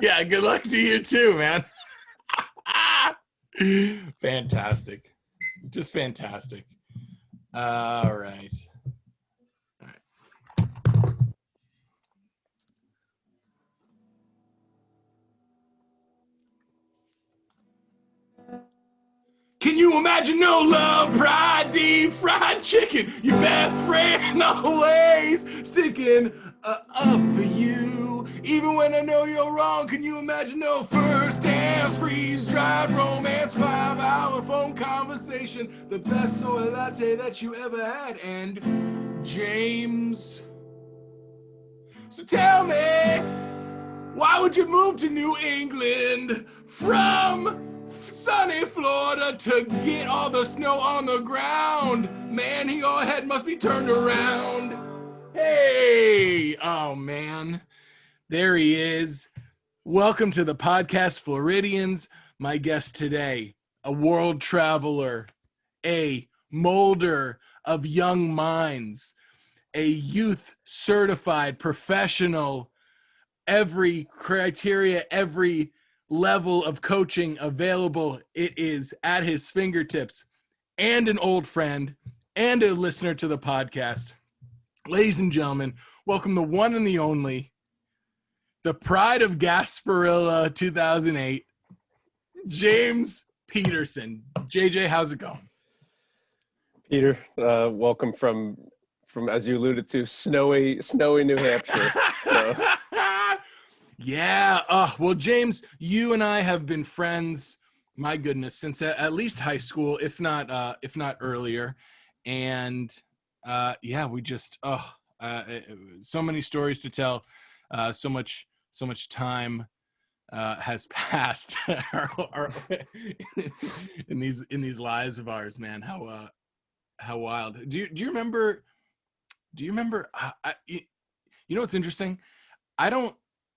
Yeah, good luck to you too, man. Fantastic. Just fantastic. All right. Can you imagine no love, pride, deep fried chicken? Your best friend always sticking up for you. Even when I know you're wrong, can you imagine no first dance, freeze, drive, romance, 5-hour phone conversation, the best soy latte that you ever had, and James. So tell me, why would you move to New England from sunny Florida to get all the snow on the ground? Man, your head must be turned around. Hey, oh man, there he is. Welcome to the podcast, Floridians. My guest today, a world traveler, a molder of young minds, a youth certified professional, every criteria, every level of coaching available, it is at his fingertips, and an old friend and a listener to the podcast. Ladies and gentlemen, welcome the one and the only, the pride of Gasparilla 2008, James Peterson. JJ, how's it going? Peter, welcome from, as you alluded to, snowy New Hampshire. So. Yeah. Well, James, you and I have been friends, my goodness, since at least high school, if not earlier. And yeah, we just so many stories to tell. So much time has passed in these lives of ours, man. How wild. Do you remember? You know what's interesting? I don't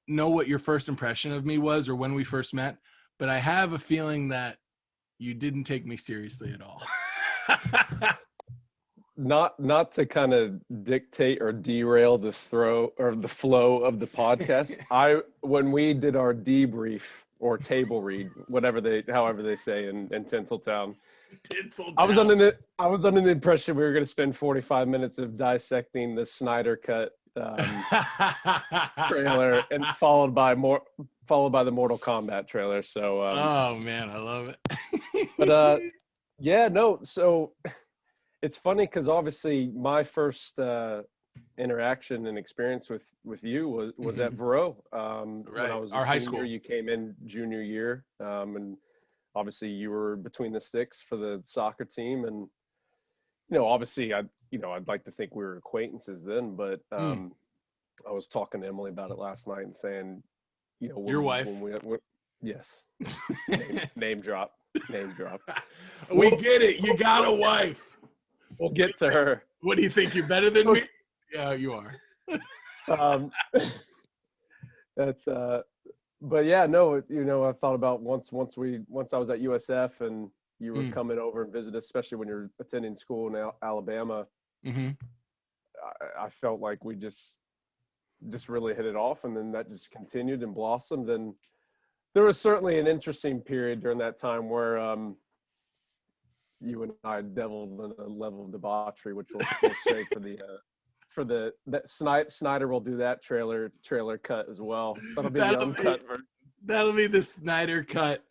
know what your first impression of me was or when we first met, but I have a feeling that you didn't take me seriously at all. Not to kind of dictate or derail the flow of the podcast. When we did our debrief or table read, however they say in Tinseltown, I was under the impression we were going to spend 45 minutes of dissecting the Snyder Cut trailer, and followed by the Mortal Kombat trailer. So oh man, I love it. But yeah, no. So it's funny because obviously my first interaction and experience with you was at Vero. Right. When I was our a high senior, school. you came in junior year, and obviously you were between the sticks for the soccer team, and obviously I'd like to think we were acquaintances then, but I was talking to Emily about it last night and saying, your wife. Yes. name drop. We get it. You got a wife. We'll get to her. What do you think? You're better than me? Yeah, you are. That's but yeah, no, I thought about once I was at USF and you were coming over and visit, especially when you're attending school in Alabama. Mm-hmm. I felt like we just really hit it off, and then that just continued and blossomed. And there was certainly an interesting period during that time where you and I deviled in a level of debauchery, which we'll save for that Snyder will do that trailer cut as well. That'll be the uncut version. That'll be the Snyder cut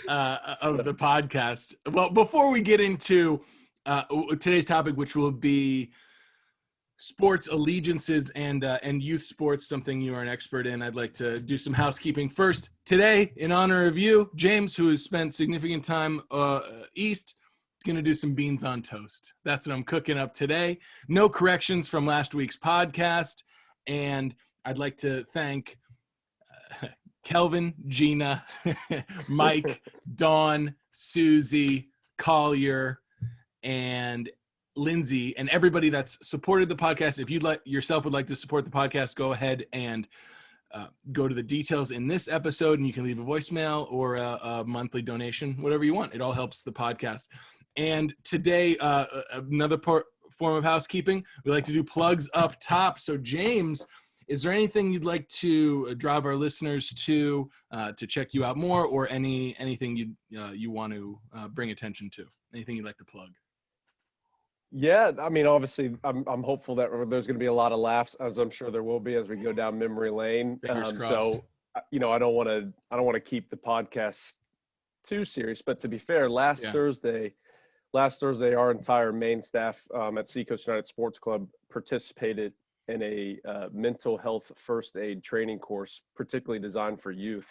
of the podcast. Well, before we get into today's topic, which will be sports allegiances and youth sports, something you are an expert in, I'd like to do some housekeeping first. Today, in honor of you, James, who has spent significant time east, going to do some beans on toast. That's what I'm cooking up today. No corrections from last week's podcast. And I'd like to thank Kelvin, Gina, Mike, Dawn, Susie, Collier, and Lindsay, and everybody that's supported the podcast. If you'd like would like to support the podcast, go ahead and go to the details in this episode, and you can leave a voicemail or a monthly donation, whatever you want. It all helps the podcast. And today, another form of housekeeping, we like to do plugs up top. So James, Is there anything you'd like to drive our listeners to check you out more, or anything you want to bring attention to? Anything you'd like to plug? Yeah, I mean, obviously, I'm hopeful that there's going to be a lot of laughs, as I'm sure there will be as we go down memory lane. Fingers crossed. So, I don't want to keep the podcast too serious, but to be fair, last Thursday, our entire main staff at Seacoast United Sports Club participated in a mental health first aid training course, particularly designed for youth.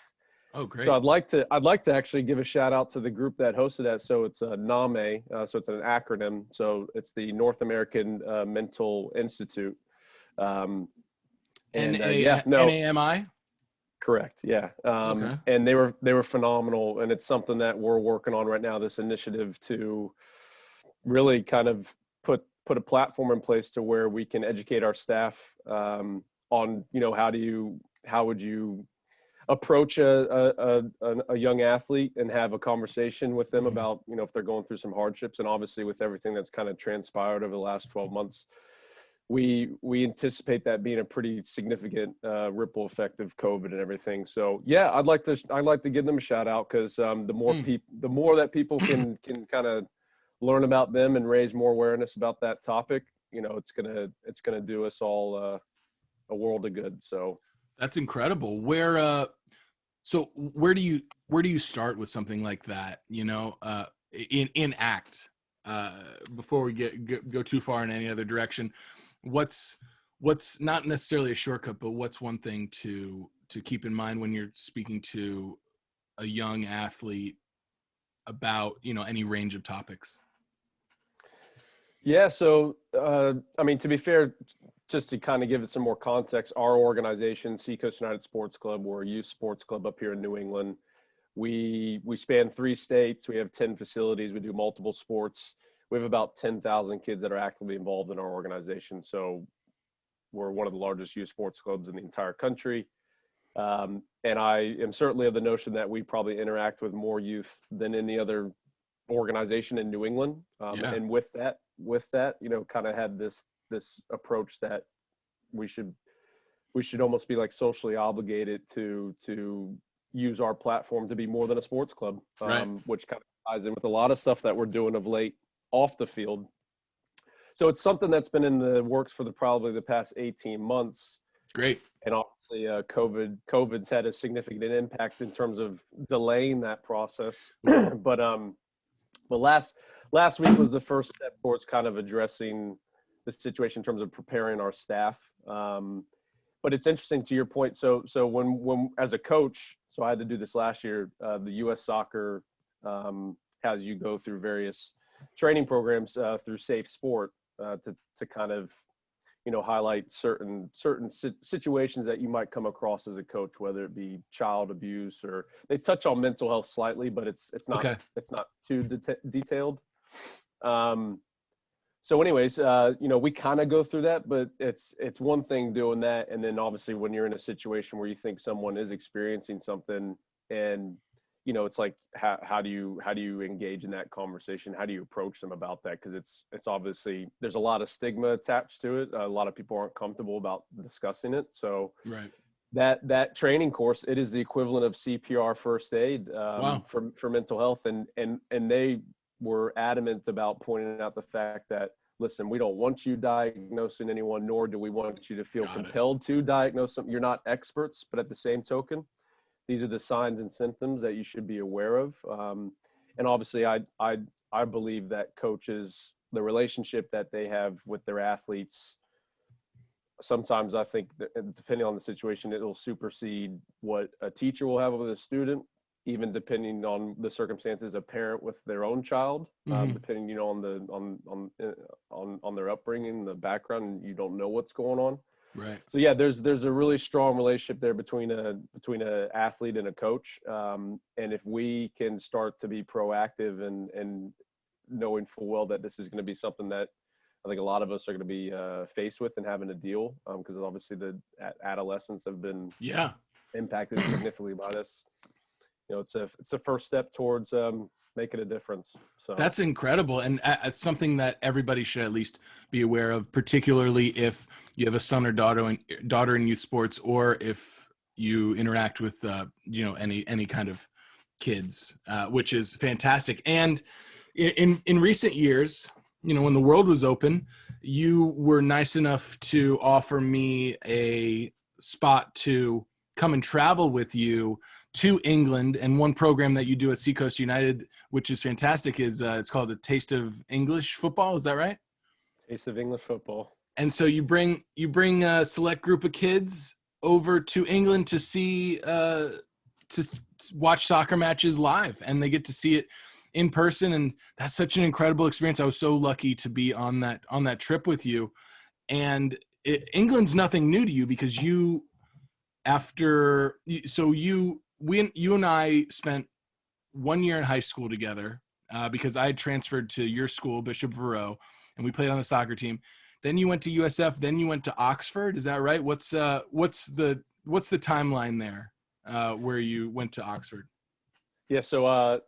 Oh, great. So I'd like to actually give a shout out to the group that hosted that. So it's NAME, so it's an acronym. So it's the North American Mental Institute. NAMI? Correct. Yeah. Okay. And they were phenomenal, and it's something that we're working on right now, this initiative to really kind of put a platform in place to where we can educate our staff on, how would you approach a young athlete and have a conversation with them about, if they're going through some hardships. And obviously with everything that's kind of transpired over the last 12 months, we anticipate that being a pretty significant ripple effect of COVID and everything. So yeah, I'd like to give them a shout out, because the more that people can kind of learn about them and raise more awareness about that topic, it's gonna do us all a world of good. So that's incredible. Where do you start with something like that? In ACT, before we go too far in any other direction, what's not necessarily a shortcut, but what's one thing to keep in mind when you're speaking to a young athlete about, any range of topics? Yeah. So, I mean, to be fair, just to kind of give it some more context, our organization, Seacoast United Sports Club, we're a youth sports club up here in New England. We span 3 states. We have 10 facilities. We do multiple sports. We have about 10,000 kids that are actively involved in our organization. So we're one of the largest youth sports clubs in the entire country. And I am certainly of the notion that we probably interact with more youth than any other organization in New England. And with that, kind of had this approach that we should almost be like socially obligated to use our platform to be more than a sports club, which kind of ties in with a lot of stuff that we're doing of late off the field. So it's something that's been in the works for probably the past 18 months. Great. And obviously COVID's had a significant impact in terms of delaying that process. But last week was the first step towards kind of addressing the situation in terms of preparing our staff. But it's interesting to your point. So when as a coach, so I had to do this last year, the U.S. Soccer has you go through various training programs through Safe Sport to kind of, highlight certain situations that you might come across as a coach, whether it be child abuse, or they touch on mental health slightly, but it's not too detailed. So anyways, we kind of go through that, but it's one thing doing that. And then obviously when you're in a situation where you think someone is experiencing something, and, it's like, how do you engage in that conversation? How do you approach them about that? Because it's obviously, there's a lot of stigma attached to it. A lot of people aren't comfortable about discussing it. So that training course, it is the equivalent of CPR first aid for mental health. And they were adamant about pointing out the fact that, listen, we don't want you diagnosing anyone, nor do we want you to feel compelled to diagnose them. You're not experts, but at the same token, these are the signs and symptoms that you should be aware of. And obviously I believe that coaches, the relationship that they have with their athletes, sometimes I think that depending on the situation, it'll supersede what a teacher will have with a student, even depending on the circumstances, a parent with their own child, depending, on their upbringing, the background, and you don't know what's going on. Right. So yeah, there's a really strong relationship there between a athlete and a coach. And if we can start to be proactive and knowing full well that this is going to be something that I think a lot of us are going to be faced with and having to deal, because obviously the adolescents have been impacted significantly by this. It's a first step towards making a difference. So That's incredible, and it's something that everybody should at least be aware of, particularly if you have a son or daughter in youth sports, or if you interact with any kind of kids, which is fantastic. And in recent years, when the world was open, you were nice enough to offer me a spot to come and travel with you to England. And one program that you do at Seacoast United, which is fantastic, is it's called a Taste of English Football. Is that right? Taste of English football. And so you bring a select group of kids over to England to see watch soccer matches live, and they get to see it in person, and that's such an incredible experience. I was so lucky to be on that trip with you. And England's nothing new to you, because you and I spent 1 year in high school together, because I had transferred to your school, Bishop Verot, and we played on the soccer team. Then you went to USF. Then you went to Oxford. Is that right? What's the timeline there, where you went to Oxford? Yeah. So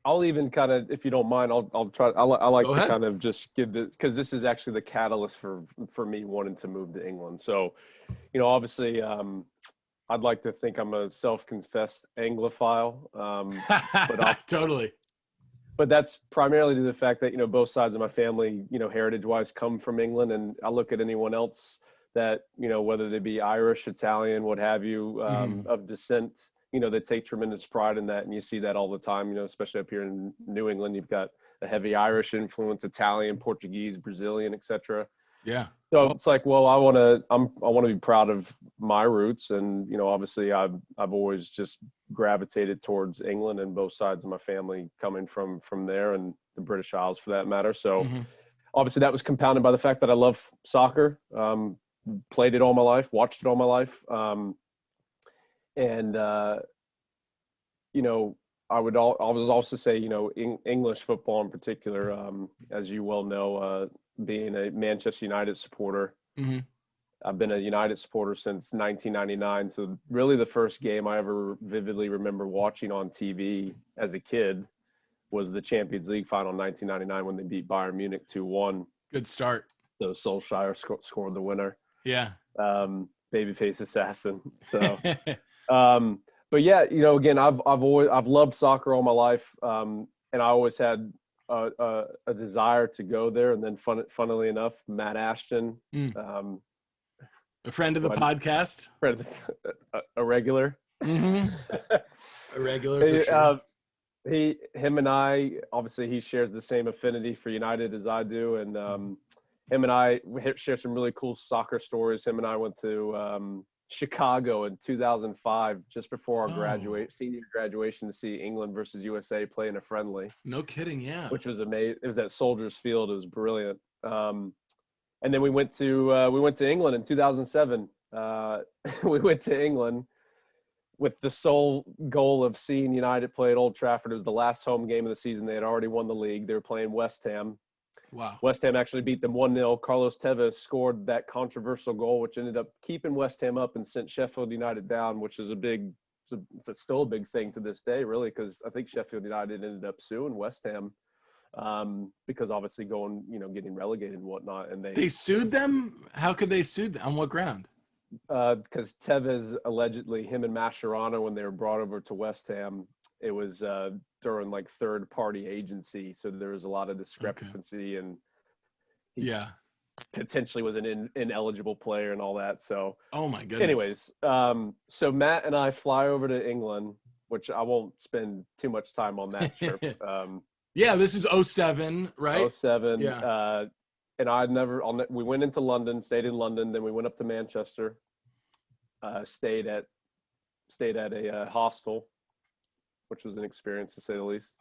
I'll even kind of, if you don't mind, I'll try. I like to kind of just give because this is actually the catalyst for me wanting to move to England. So, obviously, I'd like to think I'm a self-confessed Anglophile, but totally. But that's primarily due to the fact that both sides of my family, heritage-wise, come from England, and I look at anyone else that whether they be Irish, Italian, what have you, of descent. They take tremendous pride in that, and you see that all the time, especially up here in New England. You've got a heavy Irish influence, Italian, Portuguese, Brazilian, etc. Yeah. So it's like, well, I want to be proud of my roots, and obviously I've always just gravitated towards England, and both sides of my family coming from there, and the British Isles for that matter. So obviously that was compounded by the fact that I love soccer, played it all my life, watched it all my life. And I would also say, English football in particular, as you well know, being a Manchester United supporter, I've been a United supporter since 1999. So really the first game I ever vividly remember watching on TV as a kid was the Champions League final in 1999 when they beat Bayern Munich 2-1. Good start. So Solskjaer scored the winner. Yeah. Babyface assassin. So but yeah, again, I've loved soccer all my life, and I always had a desire to go there. And then, funnily enough, Matt Ashton, a friend of the podcast, a regular, a regular. For sure. Him and I, obviously, he shares the same affinity for United as I do, and him and I share some really cool soccer stories. Him and I went to Chicago in 2005, just before our senior graduation, to see England versus USA play in a friendly. No kidding, yeah. Which was amazing. It was at Soldiers Field. It was brilliant. And then we went to England in 2007. We went to England with the sole goal of seeing United play at Old Trafford. It was the last home game of the season. They had already won the league. They were playing West Ham. Wow. West Ham actually beat them 1-0. Carlos Tevez scored that controversial goal, which ended up keeping West Ham up and sent Sheffield United down, which is it's still a big thing to this day, really, because I think Sheffield United ended up suing West Ham because obviously getting relegated and whatnot. And they sued them? How could they sue them? On what ground? Because Tevez allegedly, him and Mascherano, when they were brought over to West Ham, it was during like third-party agency, so there was a lot of discrepancy, and he potentially was an ineligible player and all that. So, oh my goodness. Anyways, so Matt and I fly over to England, which I won't spend too much time on that trip. Yeah, this is 07, right? 07. Yeah. And we went into London, stayed in London, then we went up to Manchester, stayed at a hostel, which was an experience to say the least.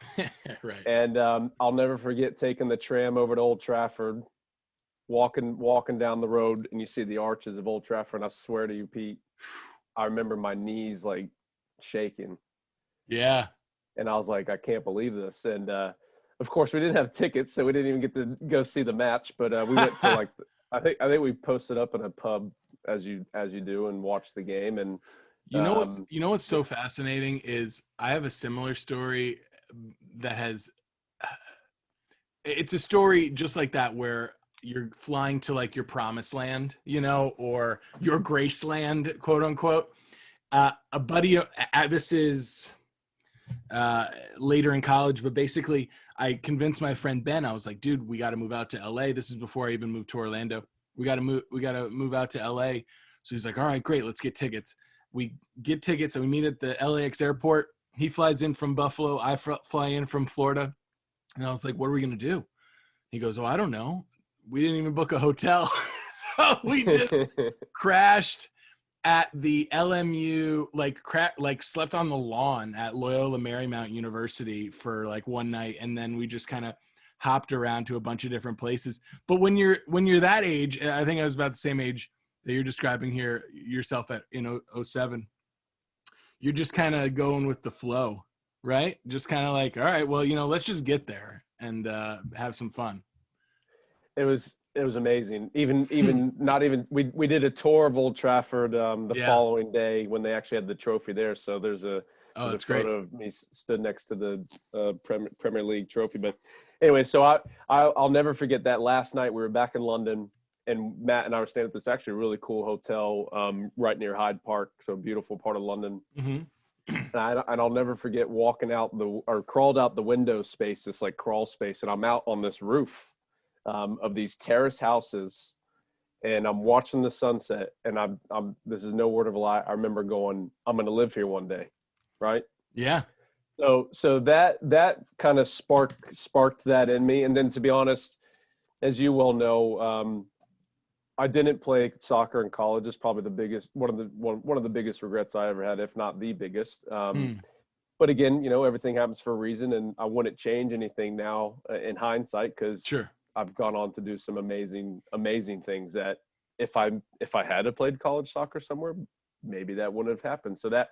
Right. And I'll never forget taking the tram over to Old Trafford, walking down the road, and you see the arches of Old Trafford. And I swear to you, Pete, I remember my knees like shaking. Yeah. And I was like, I can't believe this. And of course, we didn't have tickets, so we didn't even get to go see the match. But we went to I think we posted up in a pub as you do and watched the game. And you know what's so fascinating is I have a similar story. that has, it's a story just like that where you're flying to like your promised land, you know, or your Graceland, quote unquote. A buddy, this is later in college, but basically I convinced my friend Ben. I was like, dude, we got to move out to LA. This is before I even moved to Orlando. We got to move out to LA. So he's like, all right, great, let's get tickets. We get tickets and we meet at the LAX airport. He flies in from Buffalo. I fly in from Florida. And I was like, what are we going to do? He goes, oh, I don't know. We didn't even book a hotel. So we just crashed at the LMU, like slept on the lawn at Loyola Marymount University for like one night. And then we just kind of hopped around to a bunch of different places. But when you're that age, I think I was about the same age that you're describing here yourself in 07, you're just kind of going with the flow, right? Just kind of like, all right, well, you know, let's just get there and have some fun. It was amazing. Even not even we did a tour of Old Trafford the following day when they actually had the trophy there. So there's a photo of me stood next to the Premier League trophy. But anyway, so I'll never forget that last night we were back in London and Matt and I were staying at this actually really cool hotel right near Hyde Park, so a beautiful part of London. Mm-hmm. And I'll never forget walking out crawled out the window space, this like crawl space, and I'm out on this roof of these terrace houses, and I'm watching the sunset, and I'm this is no word of a lie. I remember going, I'm going to live here one day, right? Yeah. So that kind of sparked that in me, and then to be honest, as you well know, I didn't play soccer in college. It's probably one of the biggest regrets I ever had, if not the biggest. But again, you know, everything happens for a reason, and I wouldn't change anything now in hindsight, because sure, I've gone on to do some amazing things that if I had played college soccer somewhere, maybe that wouldn't have happened. So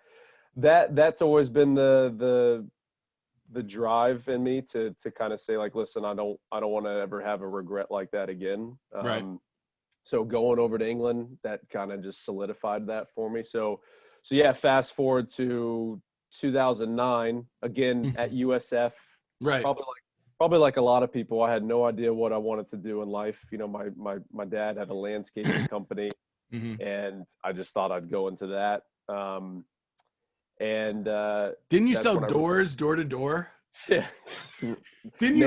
that's always been the drive in me to kind of say like, listen, I don't want to ever have a regret like that again. Right. So going over to England, that kind of just solidified that for me. So yeah, fast forward to 2009, again at USF. Right. Probably like a lot of people, I had no idea what I wanted to do in life. You know, my dad had a landscaping company, mm-hmm. and I just thought I'd go into that. Didn't you sell doors door to door? Yeah. Didn't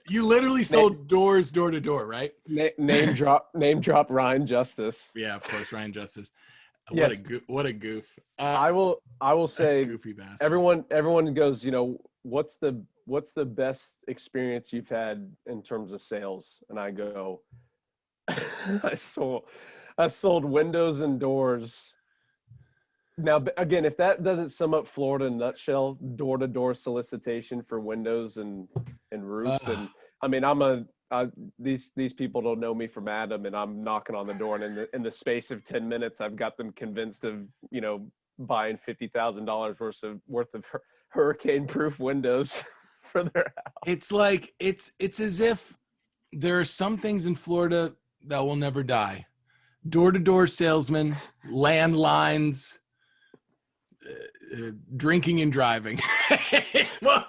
you literally sold doors door to door, right? Name drop Ryan Justice. Yeah, of course, Ryan Justice. Yes. What a goof. I will say, goofy bastard. Everyone goes, you know, what's the best experience you've had in terms of sales? And I go, I sold windows and doors. Now, again, if that doesn't sum up Florida in a nutshell, door-to-door solicitation for windows and roofs. And I mean, these people don't know me from Adam, and I'm knocking on the door, and in the space of 10 minutes, I've got them convinced of, you know, buying $50,000 worth of hurricane-proof windows for their house. It's like, it's as if there are some things in Florida that will never die. Door-to-door salesmen, landlines, drinking and driving. Well,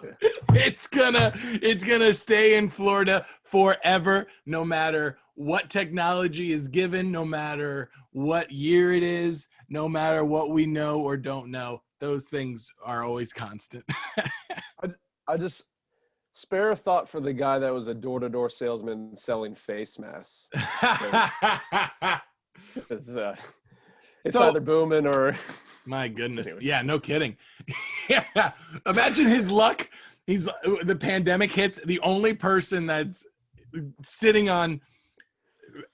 it's gonna stay in Florida forever, no matter what technology is given, no matter what year it is, no matter what we know or don't know. Those things are always constant. I just spare a thought for the guy that was a door-to-door salesman selling face masks. It's either booming or... My goodness. Anyway. Yeah, no kidding. Yeah. Imagine his luck. The pandemic hits. The only person that's sitting on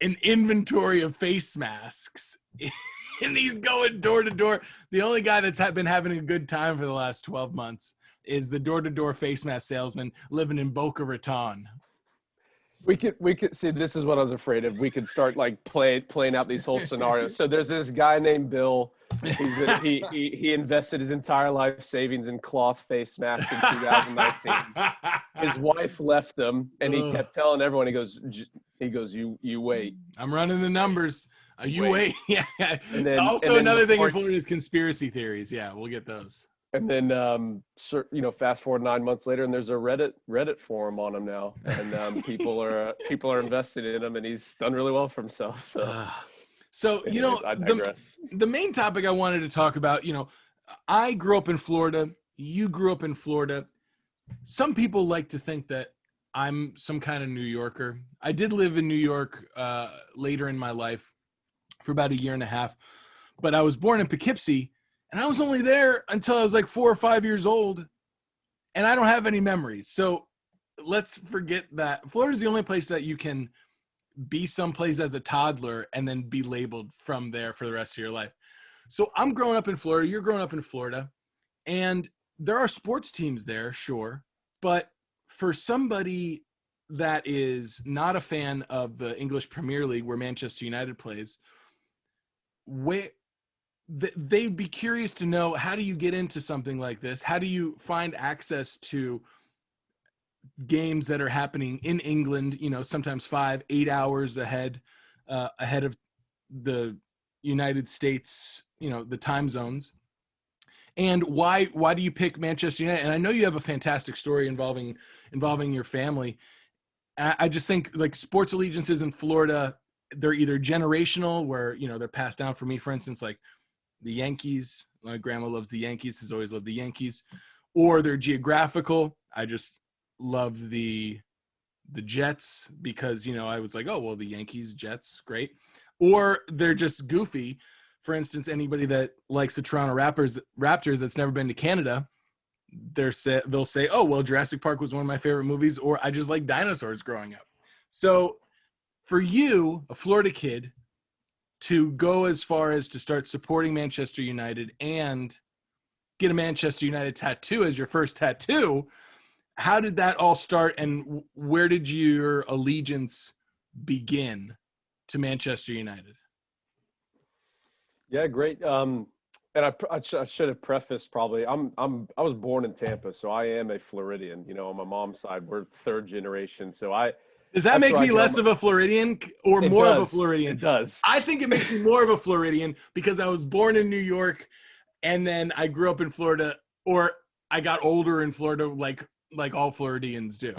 an inventory of face masks, and he's going door to door. The only guy that's been having a good time for the last 12 months is the door-to-door face mask salesman living in Boca Raton. We could see, this is what I was afraid of. We could start like playing out these whole scenarios. So there's this guy named Bill. He invested his entire life savings in cloth face masks in 2019. His wife left him, and he kept telling everyone, he goes, you wait. I'm running the numbers. You wait. Yeah. And then, also, another thing in Florida is conspiracy theories. Yeah, we'll get those. And then, fast forward 9 months later, and there's a Reddit forum on him now, and people are invested in him, and he's done really well for himself. So, So, anyways, I digress. the main topic I wanted to talk about, I grew up in Florida. You grew up in Florida. Some people like to think that I'm some kind of New Yorker. I did live in New York later in my life for about a year and a half, but I was born in Poughkeepsie, and I was only there until I was like 4 or 5 years old, and I don't have any memories. So let's forget that. Florida's the only place that you can be someplace as a toddler and then be labeled from there for the rest of your life. So I'm growing up in Florida. You're growing up in Florida. And there are sports teams there, sure. But for somebody that is not a fan of the English Premier League where Manchester United plays, they'd be curious to know, how do you get into something like this? How do you find access to games that are happening in England, sometimes 5-8 hours ahead of the United States, the time zones? And why do you pick Manchester United? And I know you have a fantastic story involving your family. I just think like sports allegiances in Florida, they're either generational, where they're passed down. For me, for instance, like the Yankees, my grandma loves the Yankees, has always loved the Yankees, or they're geographical. I just love the Jets because I was like, oh well, the Yankees, Jets, great. Or they're just goofy. For instance, anybody that likes the Toronto Raptors that's never been to Canada, they'll say, oh well, Jurassic Park was one of my favorite movies, or I just like dinosaurs growing up. So for you, a Florida kid, to go as far as to start supporting Manchester United and get a Manchester United tattoo as your first tattoo, how did that all start, and where did your allegiance begin to Manchester United? Yeah, great. And I should have prefaced probably. I was born in Tampa, so I am a Floridian. On my mom's side, we're third generation. So Does that that's make where I me get all less of a Floridian or It more of a does. Floridian? It does. I think it makes me more of a Floridian because I was born in New York and then I grew up in Florida, or I got older in Florida like all Floridians do,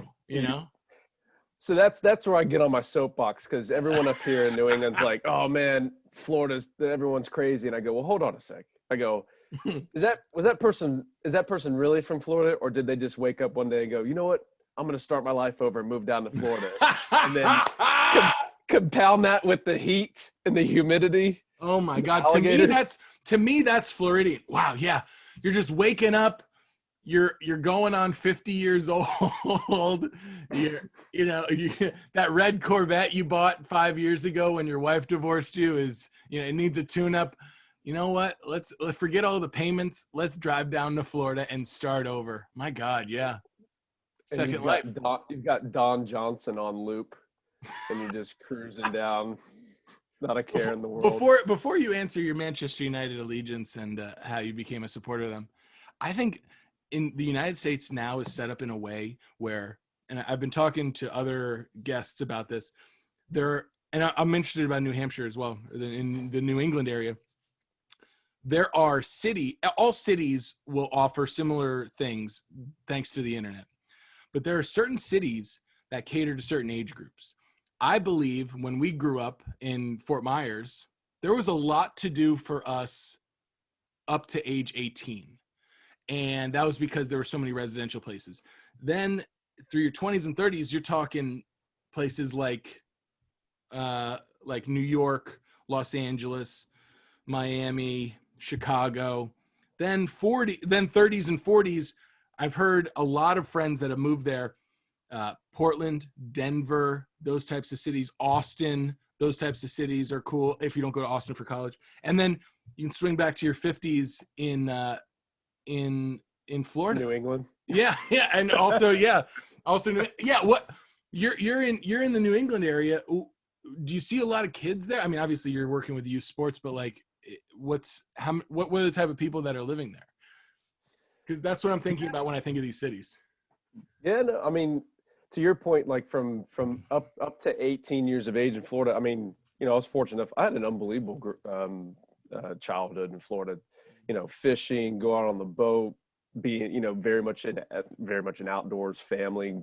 So that's where I get on my soapbox, because everyone up here in New England's like, oh man, everyone's crazy, and I go, well, hold on a sec. I go, is that person really from Florida, or did they just wake up one day and go, you know what, I'm gonna start my life over and move down to Florida, and then compound that with the heat and the humidity. Oh my God. Alligators. To me, that's Floridian. Wow. Yeah. You're just waking up. You're going on 50 years old. That red Corvette you bought 5 years ago when your wife divorced you it needs a tune up. You know what? Let's forget all the payments. Let's drive down to Florida and start over. My God. Yeah. Second life. You've got Don Johnson on loop, and you're just cruising down, not a care in the world. Before you answer your Manchester United allegiance and how you became a supporter of them, I think in the United States now is set up in a way where, and I've been talking to other guests about this, and I'm interested about New Hampshire as well, in the New England area. There are all cities will offer similar things thanks to the internet, but there are certain cities that cater to certain age groups. I believe when we grew up in Fort Myers, there was a lot to do for us up to age 18. And that was because there were so many residential places. Then through your 20s and 30s, you're talking places like New York, Los Angeles, Miami, Chicago. Then 30s and 40s, I've heard a lot of friends that have moved there. Portland, Denver, those types of cities, Austin, those types of cities are cool if you don't go to Austin for college. And then you can swing back to your 50s in Florida, New England. Yeah, and also what you're in the New England area. Do you see a lot of kids there? I mean, obviously you're working with youth sports, but like, what are the type of people that are living there? Because that's what I'm thinking about when I think of these cities. Yeah, no, I mean, to your point, like from up to 18 years of age in Florida, I mean, I was fortunate enough. I had an unbelievable childhood in Florida. Fishing, go out on the boat, being, very much an outdoors family,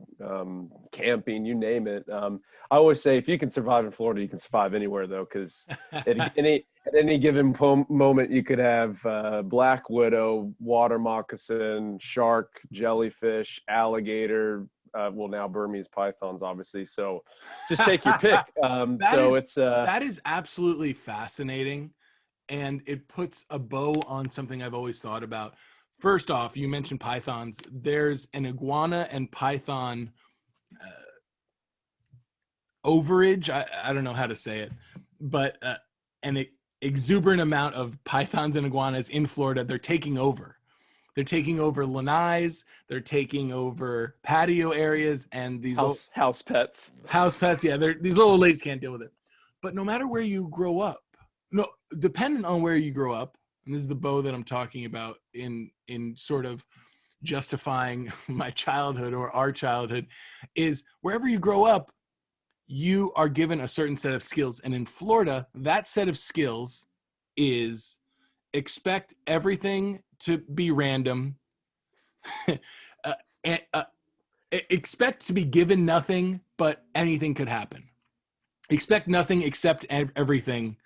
camping, you name it. I always say if you can survive in Florida, you can survive anywhere though, because at any given moment you could have black widow, water moccasin, shark, jellyfish, alligator, well, now Burmese pythons, obviously. So just take your pick. That is absolutely fascinating. And it puts a bow on something I've always thought about. First off, you mentioned pythons. There's an iguana and python overage. I don't know how to say it, but an exuberant amount of pythons and iguanas in Florida. They're taking over. They're taking over lanais. They're taking over patio areas and these house pets. House pets. Yeah, these little ladies can't deal with it. But no matter where you grow up, no, depending on where you grow up, and this is the bow that I'm talking about in sort of justifying my childhood or our childhood, is wherever you grow up, you are given a certain set of skills. And in Florida, that set of skills is expect everything to be random, and expect to be given nothing, but anything could happen. Expect nothing except everything.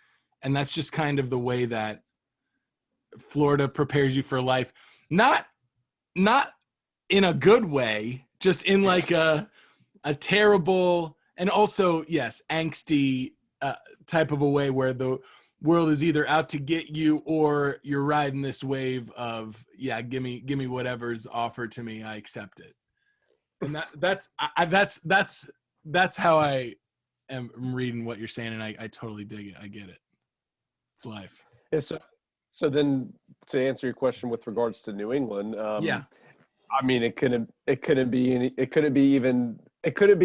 And that's just kind of the way that Florida prepares you for life. Not in a good way, just in like a terrible, and also, yes, angsty type of a way where the world is either out to get you or you're riding this wave of, yeah, give me whatever's offered to me, I accept it. And that's how I am reading what you're saying, and I totally dig it. I get it. It's life. Yeah, so then to answer your question with regards to New England, Yeah. I mean, it couldn't be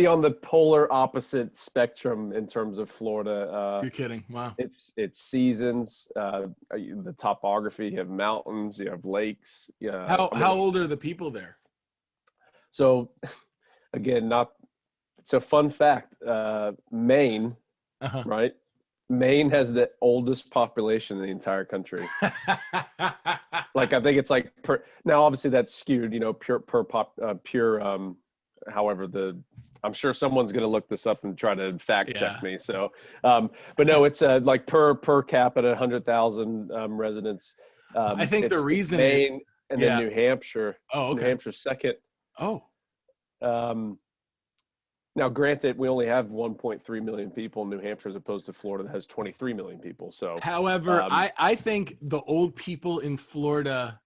on the polar opposite spectrum in terms of Florida. You're kidding. Wow. It's seasons, the topography, you have mountains, you have lakes. Yeah. How old are the people there? So again, it's a fun fact. Maine, right? Maine has the oldest population in the entire country. Like, I think it's like now obviously that's skewed, however I'm sure someone's going to look this up and try to fact check me. So, but no, it's like per capita, 100,000 residents. I think the reason Maine is, and then New Hampshire. Oh, okay. New Hampshire's second. Oh. Now, granted, we only have 1.3 million people in New Hampshire as opposed to Florida that has 23 million people. So, however, I think the old people in Florida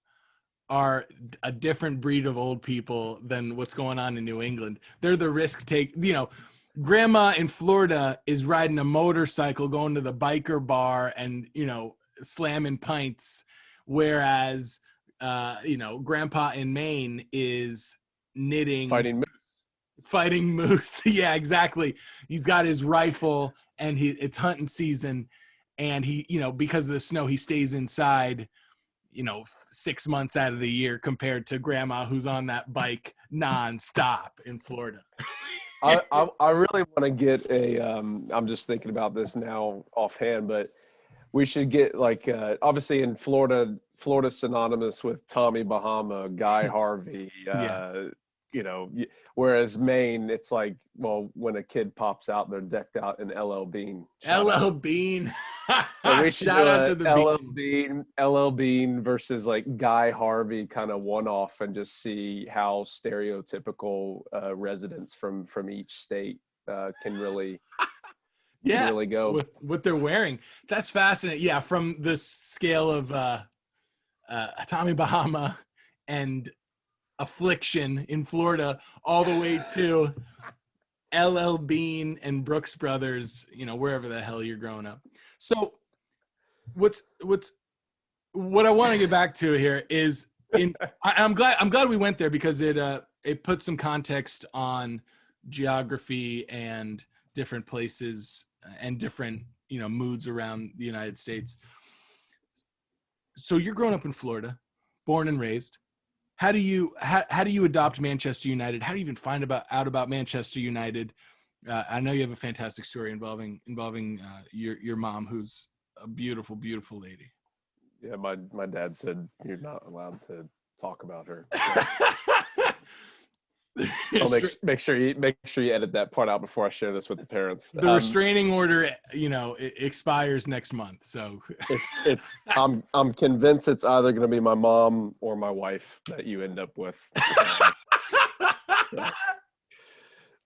are a different breed of old people than what's going on in New England. They're the risk take. Grandma in Florida is riding a motorcycle, going to the biker bar, and slamming pints, whereas Grandpa in Maine is knitting, fighting moose. Yeah, exactly. He's got his rifle and it's hunting season, and he, because of the snow, he stays inside, 6 months out of the year, compared to Grandma who's on that bike nonstop in Florida. I really want to get I'm just thinking about this now offhand, but we should get like, obviously in Florida synonymous with Tommy Bahama, Guy Harvey, whereas Maine, it's like, well, when a kid pops out, they're decked out in LL Bean. LL Bean. So we should shout out to the LL Bean versus like Guy Harvey kind of one-off, and just see how stereotypical residents from each state can really really go with what they're wearing. That's fascinating. Yeah, from the scale of Tommy Bahama and Affliction in Florida all the way to LL Bean and Brooks Brothers, wherever the hell you're growing up. So what I want to get back to here is I'm glad we went there, because it put some context on geography and different places and different moods around the United States. So you're growing up in Florida, born and raised. How do you adopt Manchester United? How do you even find out about Manchester United? I know you have a fantastic story involving your mom, who's a beautiful, beautiful lady. Yeah, my dad said you're not allowed to talk about her. The I'll make sure you edit that part out before I share this with the parents. restraining order, it expires next month. So I'm convinced it's either going to be my mom or my wife that you end up with. So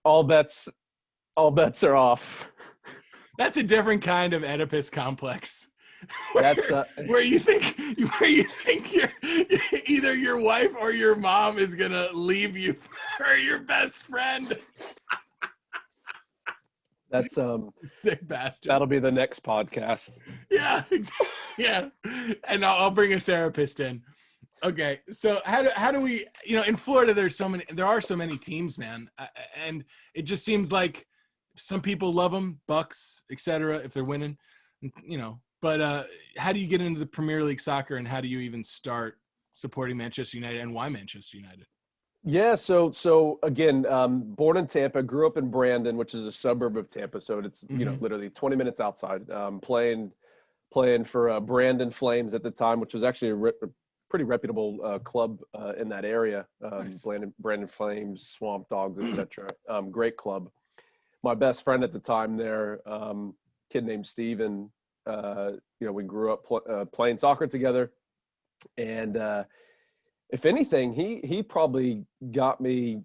all bets are off. That's a different kind of Oedipus complex. That's where you think either your wife or your mom is gonna leave you for your best friend. That's sick bastard. That'll be the next podcast. Yeah, and I'll bring a therapist in. Okay, so how do we? In Florida, there are so many teams, man, and it just seems like some people love them, Bucks, etc. If they're winning, But how do you get into the Premier League soccer, and how do you even start supporting Manchester United, and why Manchester United? Yeah, so again, born in Tampa, grew up in Brandon, which is a suburb of Tampa. So it's literally 20 minutes outside. Playing for Brandon Flames at the time, which was actually a pretty reputable club in that area. Nice. Brandon Flames, Swamp Dogs, etc. Great club. My best friend at the time there, kid named Steven, we grew up playing soccer together, and if anything, he probably got me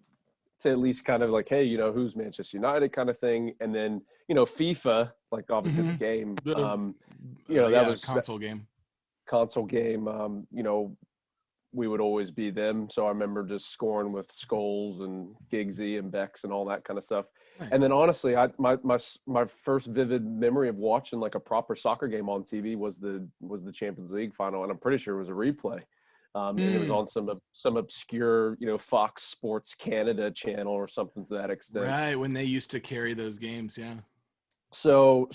to at least kind of like, hey, who's Manchester United kind of thing. And then FIFA, like obviously the game, that was console game. We would always be them. So I remember just scoring with Scholes and Giggsy and Becks and all that kind of stuff. Nice. And then honestly, my first vivid memory of watching like a proper soccer game on TV was the Champions League final, and I'm pretty sure it was a replay. And it was on some obscure, Fox Sports Canada channel or something to that extent. Right, when they used to carry those games, yeah. So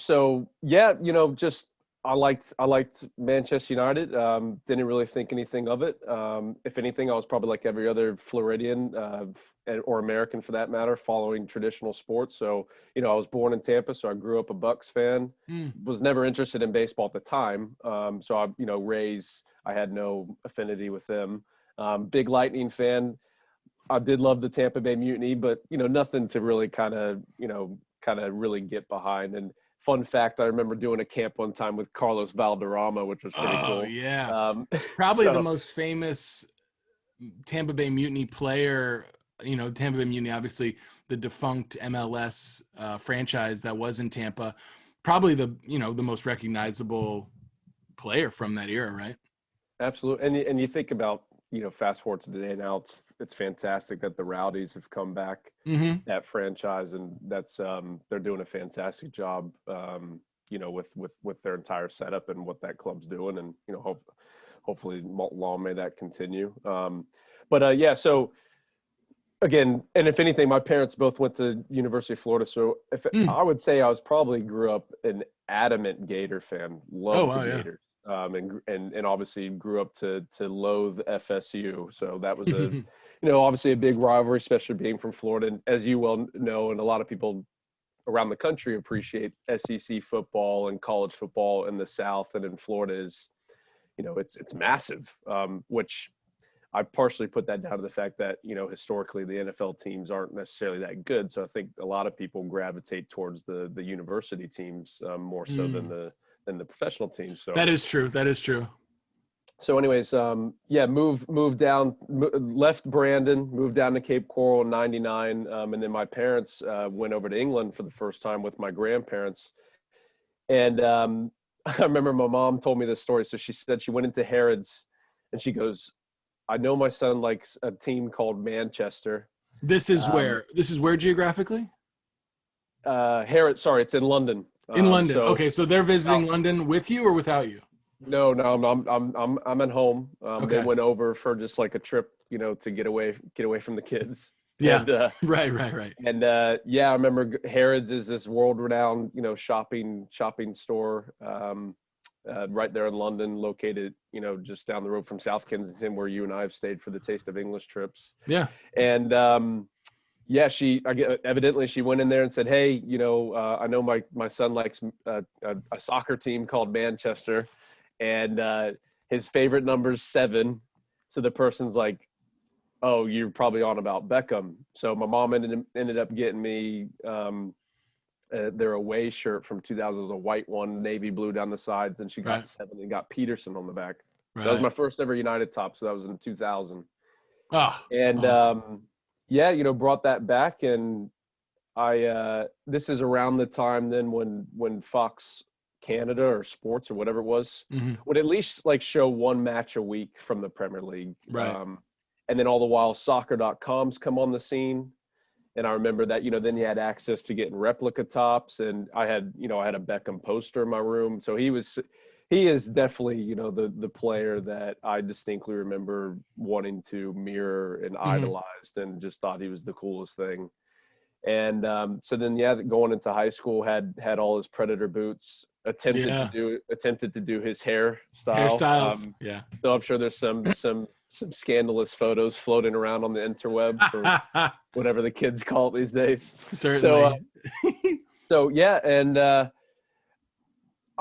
yeah, just I liked Manchester United. Didn't really think anything of it. If anything, I was probably like every other Floridian or American for that matter, following traditional sports. So, I was born in Tampa, so I grew up a Bucks fan. Was never interested in baseball at the time. So I had no affinity with them. Big Lightning fan. I did love the Tampa Bay Mutiny, but nothing to really kind of really get behind. And fun fact, I remember doing a camp one time with Carlos Valderrama, which was pretty cool. Oh, yeah. Probably the most famous Tampa Bay Mutiny player. Tampa Bay Mutiny, obviously the defunct MLS franchise that was in Tampa. Probably the most recognizable player from that era, right? Absolutely. And you think about, fast forward to today now, it's fantastic that the Rowdies have come back, that franchise, and that's they're doing a fantastic job, with their entire setup and what that club's doing, and hopefully long may that continue. Yeah, so again, and if anything, my parents both went to University of Florida, so I would say I was probably grew up an adamant Gator fan, loved the Gators. And obviously grew up to loathe FSU. So that was obviously a big rivalry, especially being from Florida. And as you well know, and a lot of people around the country appreciate, SEC football and college football in the South and in Florida is, it's massive, which I partially put that down to the fact that, historically the NFL teams aren't necessarily that good. So I think a lot of people gravitate towards the university teams more so than the professional teams. So that is true. So anyways, moved down, left Brandon, moved down to Cape Coral in '99. And then my parents went over to England for the first time with my grandparents. And I remember my mom told me this story. So she said she went into Harrods and she goes, I know my son likes a team called Manchester. This is where geographically? Harrods, sorry, it's in London. In London. Okay, so they're visiting London with you or without you? No, I'm at home. Okay. They went over for just like a trip, to get away from the kids. Yeah. And, right. And I remember Harrods is this world-renowned, shopping store right there in London, located, just down the road from South Kensington, where you and I have stayed for the Taste of English trips. Yeah. And evidently she went in there and said, hey, I know my son likes a soccer team called Manchester, and his favorite number is 7. So the person's like, oh, you're probably on about Beckham. So my mom ended up getting me their away shirt from 2000. It was a white one, navy blue down the sides, and she got Right. 7 and got Peterson on the back. That was Right. my first ever United top, so that was in 2000. Oh, And awesome. yeah, brought that back, and I this is around the time then when Fox Canada or Sports or whatever it was Hmm. would at least like show one match a week from the Premier League. Right. And then all the while soccer.com's come on the scene. And I remember that, then you had access to getting replica tops, and I had a Beckham poster in my room. So he is definitely, the player that I distinctly remember wanting to mirror and Hmm. idolized, and just thought he was the coolest thing. And so then, yeah, going into high school, had all his Predator boots. Attempted Yeah. to do his hairstyle. Hairstyles. Yeah. So I'm sure there's some scandalous photos floating around on the interwebs, or whatever the kids call it these days. So Certainly. yeah, and I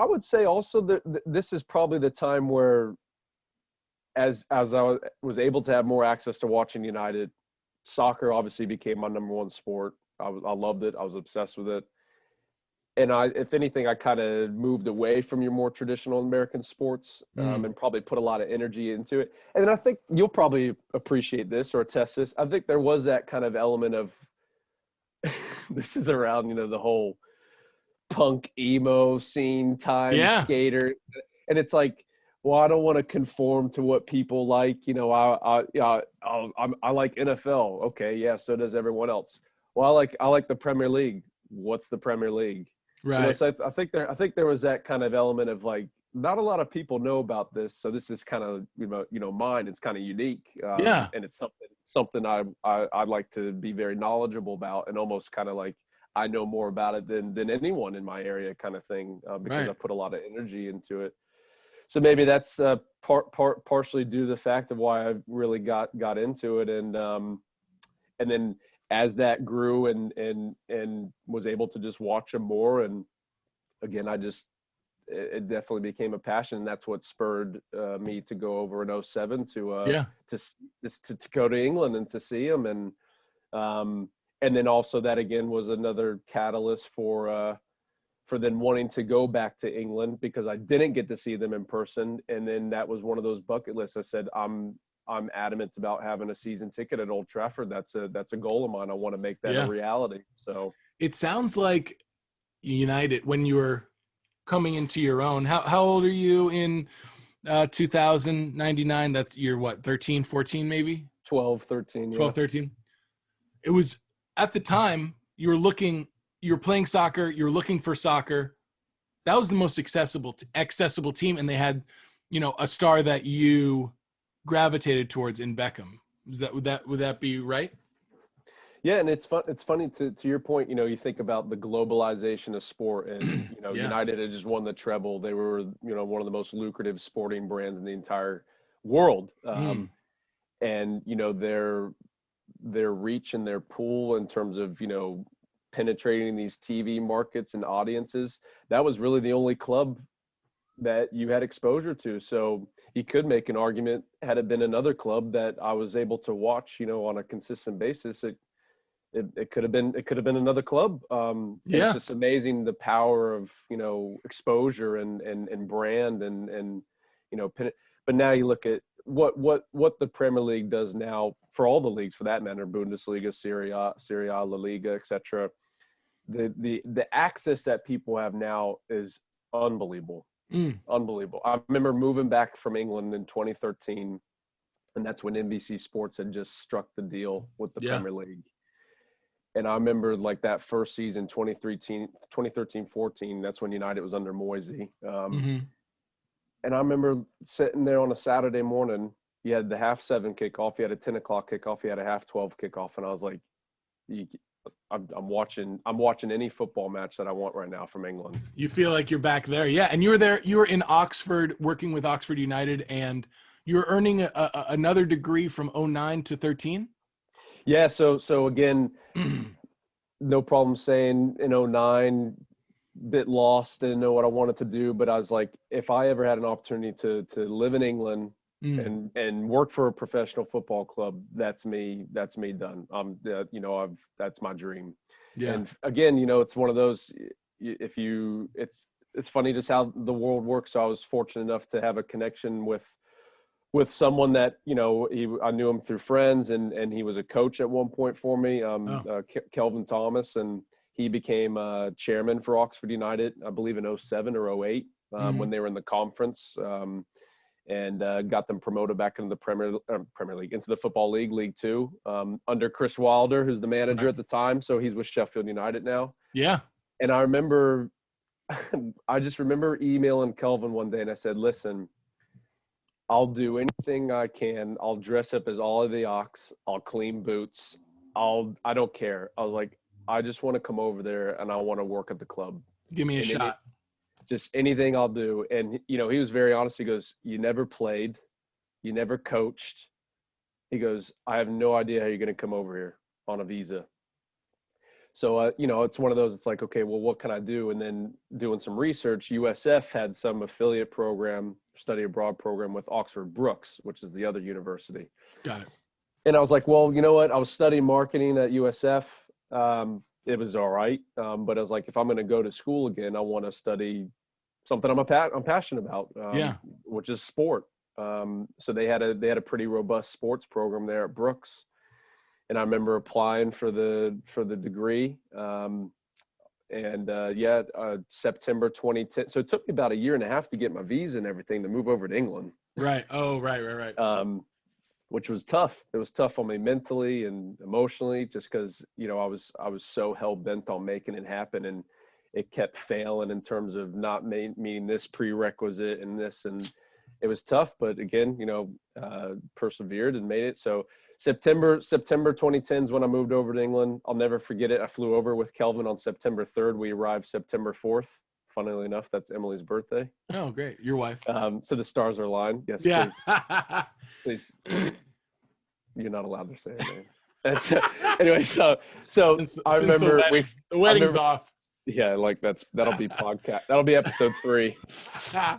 would say also that this is probably the time where, as I was able to have more access to watching United, soccer obviously became my number one sport. I loved it. I was obsessed with it. And if anything, I kind of moved away from your more traditional American sports, Mm. and probably put a lot of energy into it. And then I think you'll probably appreciate this or attest this. I think there was that kind of element of this is around, the whole punk emo scene time, Yeah. skater. And it's like, well, I don't want to conform to what people like. I like NFL. Okay, yeah, so does everyone else. Well, I like the Premier League. What's the Premier League? Right. So I think there was that kind of element of like, not a lot of people know about this, so this is kind of mine. It's kind of unique, Yeah. and it's something I'd like to be very knowledgeable about, and almost kind of like I know more about it than anyone in my area, kind of thing, because Right. I put a lot of energy into it. So maybe that's partially due to the fact of why I really got into it, and then as that grew and was able to just watch them more, and again, it definitely became a passion. And that's what spurred me to go over in '07 Yeah. to go to England and to see them, and then also that again was another catalyst for then wanting to go back to England, because I didn't get to see them in person. And then that was one of those bucket lists. I said, I'm adamant about having a season ticket at Old Trafford. That's a goal of mine. I want to make that a Yeah. reality. So It sounds like United, when you were coming into your own, how old are you in 2099? That's you're what, 13, 14 maybe? 12, 13, yeah. 12, 13. It was at the time you were playing soccer, you were looking for soccer. That was the most accessible team, and they had, a star that you gravitated towards in Beckham. Would that be right? Yeah, and it's funny to your point. You think about the globalization of sport, and Yeah. United had just won the treble. They were one of the most lucrative sporting brands in the entire world, Mm. and their reach and their pool in terms of penetrating these TV markets and audiences. That was really the only club that you had exposure to. So you could make an argument, had it been another club that I was able to watch, on a consistent basis, it could have been another club. And it's Yeah. just amazing the power of exposure and brand and but now you look at what the Premier League does now, for all the leagues for that matter, Bundesliga, Serie A, La Liga, etc. The access that people have now is unbelievable. Mm. Unbelievable. I remember moving back from England in 2013, and that's when NBC Sports had just struck the deal with the Yeah. Premier League. And I remember like that first season, 2013-14, that's when United was under Moisey. Mm-hmm. And I remember sitting there on a Saturday morning. You had the 7:30 kickoff, you had a 10 o'clock kickoff, you had a 12:30 kickoff, and I was like, I'm watching any football match that I want right now from England. You feel like you're back there. Yeah. And you were there, you were in Oxford working with Oxford United, and you were earning another degree from '09 to 13. Yeah, so again, no problem saying in '09, bit lost, didn't know what I wanted to do, but I was like, if I ever had an opportunity to live in England and work for a professional football club. That's me done. That's my dream. Yeah. And again, it's one of those, it's funny just how the world works. So I was fortunate enough to have a connection with someone that, I knew him through friends, and he was a coach at one point for me, Kelvin Thomas, and he became chairman for Oxford United, I believe in 07 or 08, when they were in the conference, and got them promoted back into the Premier League, into the Football League, League Two, under Chris Wilder, who's the manager at the time. So he's with Sheffield United now. Yeah. And I just remember emailing Kelvin one day, and I said, listen, I'll do anything I can. I'll dress up as all of the Ox. I'll clean boots. I don't care. I was like, I just want to come over there and I want to work at the club. Give me a shot. Just anything I'll do. And, he was very honest. He goes, you never played. You never coached. He goes, I have no idea how you're going to come over here on a visa. So, it's one of those, it's like, okay, well, what can I do? And then doing some research, USF had some affiliate program, study abroad program with Oxford Brookes, which is the other university. Got it. And I was like, well, you know what? I was studying marketing at USF. It was all right. But I was like, if I'm going to go to school again, I want to study something I'm passionate about, which is sport. So they had a pretty robust sports program there at Brookes. And I remember applying for the degree, September 2010. So it took me about a year and a half to get my visa and everything to move over to England. Right. Oh, right. Which was tough. It was tough on me mentally and emotionally, just because I was so hell bent on making it happen, and it kept failing in terms of not meeting this prerequisite and this, and it was tough. But again, persevered and made it. So September 2010 is when I moved over to England. I'll never forget it. I flew over with Kelvin on September 3rd. We arrived September 4th. Funnily enough, that's Emily's birthday. Oh, great. Your wife. So the stars are aligned. Yes, yeah. Please. You're not allowed to say her name. That's, anyway, so I remember the wedding's off. Yeah, like that'll be podcast. That'll be episode 3.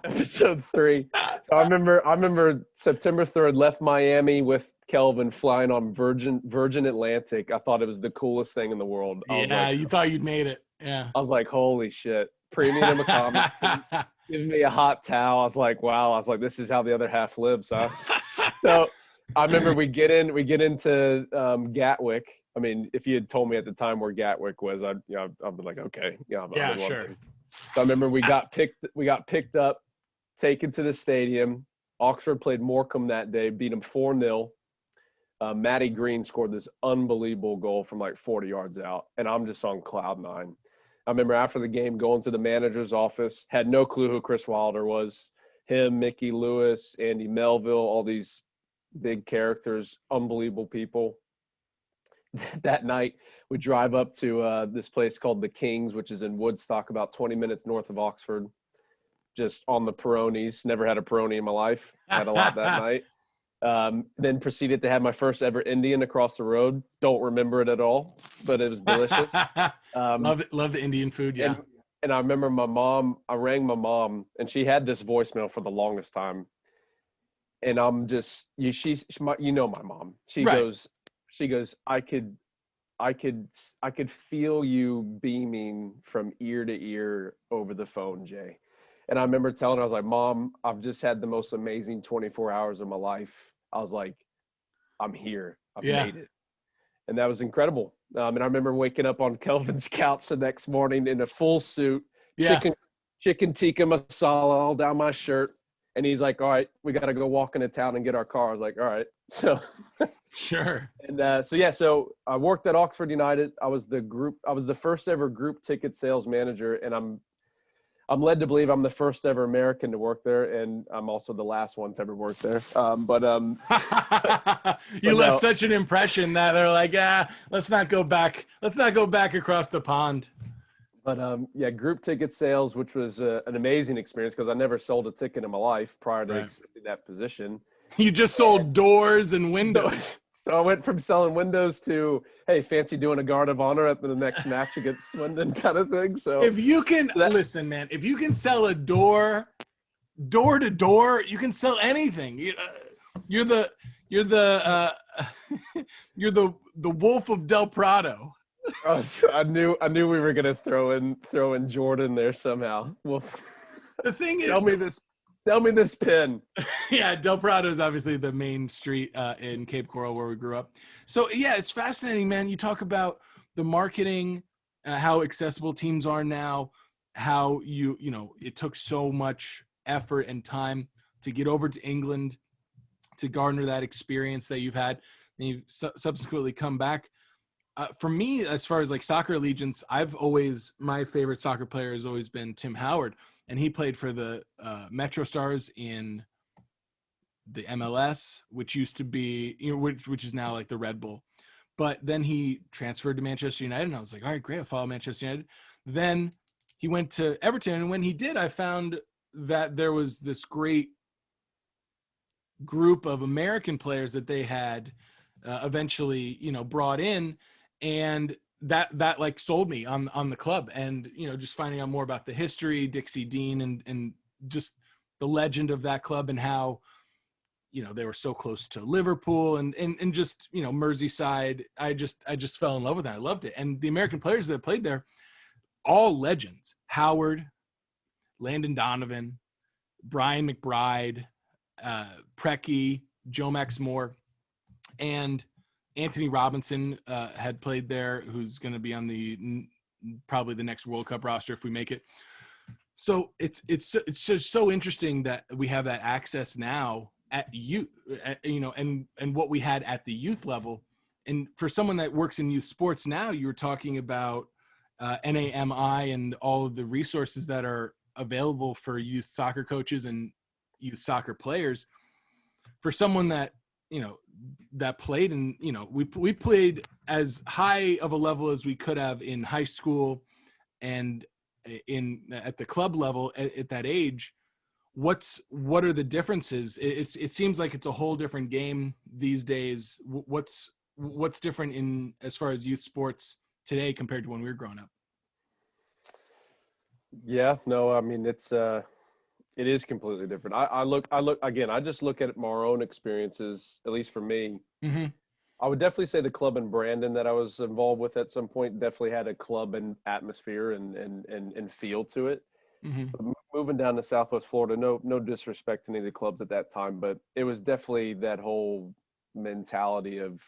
Episode 3. So I remember September 3rd, left Miami with Kelvin, flying on Virgin Atlantic. I thought it was the coolest thing in the world. You thought you'd made it. Yeah. I was like, holy shit. Premium accommodation, giving me a hot towel. I was like, wow. I was like, this is how the other half lives, huh? So I remember we get into Gatwick. I mean, if you had told me at the time where Gatwick was, I'd be like, okay, yeah, sure. So I remember we got picked up, taken to the stadium. Oxford played Morecambe that day, beat them 4-0. Matty Green scored this unbelievable goal from like 40 yards out, and I'm just on cloud 9. I remember after the game going to the manager's office, had no clue who Chris Wilder was. Him, Mickey Lewis, Andy Melville, all these big characters, unbelievable people. That night, we drive up to this place called The Kings, which is in Woodstock, about 20 minutes north of Oxford, just on the Peronis. Never had a Peroni in my life. Had a lot that night. Then proceeded to have my first ever Indian across the road. Don't remember it at all, but it was delicious. Love the Indian food, yeah. And I remember I rang my mom, and she had this voicemail for the longest time. And I'm just, my mom. She goes, I could feel you beaming from ear to ear over the phone, Jay. And I remember telling her, I was like, Mom, I've just had the most amazing 24 hours of my life. I was like, I'm here. I've made it. And that was incredible. And I remember waking up on Kelvin's couch the next morning in a full suit, chicken tikka masala all down my shirt. And he's like, all right, we got to go walk into town and get our car. I was like, all right. So sure. And so I worked at Oxford United. I was the first ever group ticket sales manager, and I'm led to believe I'm the first ever American to work there, and I'm also the last one to ever work there. You left such an impression that they're like, let's not go back across the pond. But group ticket sales, which was an amazing experience because I never sold a ticket in my life prior to accepting that position. You just sold doors and windows. So I went from selling windows to, hey, fancy doing a guard of honor at the next match against Swindon kind of thing. So if you can listen, man, if you can sell a door to door, you can sell anything. You're the you're the you're the Wolf of Del Prado. Oh, I knew we were gonna throw in Jordan there somehow. Well, The thing is, sell me this pin. yeah, Del Prado is obviously the main street in Cape Coral where we grew up. So yeah, it's fascinating, man. You talk about the marketing, how accessible teams are now, how you know it took so much effort and time to get over to England to garner that experience that you've had, and you've subsequently come back. For me, as far as like soccer allegiance, my favorite soccer player has always been Tim Howard, and he played for the Metro Stars in the MLS, which used to be, which is now like the Red Bull. But then he transferred to Manchester United, and I was like, all right, great, I'll follow Manchester United. Then he went to Everton, and when he did, I found that there was this great group of American players that they had eventually, brought in, and that like sold me on the club, and just finding out more about the history, Dixie Dean, and just the legend of that club, and how they were so close to Liverpool and just Merseyside. I just fell in love with that. I loved it, and the American players that played there, all legends: Howard, Landon Donovan, Brian McBride, Preki, Joe Max Moore, and Anthony Robinson had played there, who's going to be on probably the next World Cup roster if we make it. So it's just so interesting that we have that access now at youth, and what we had at the youth level. And for someone that works in youth sports now, you were talking about NAMI and all of the resources that are available for youth soccer coaches and youth soccer players. For someone that that played, and we played as high of a level as we could have in high school and at the club level at that age. What are the differences? It seems like it's a whole different game these days. What's different in as far as youth sports today compared to when we were growing up? Yeah, no, I mean it is completely different. I look again. I just look at my own experiences, at least for me. Mm-hmm. I would definitely say the club in Brandon that I was involved with at some point definitely had a club and atmosphere and feel to it. Mm-hmm. But moving down to Southwest Florida, no disrespect to any of the clubs at that time, but it was definitely that whole mentality of,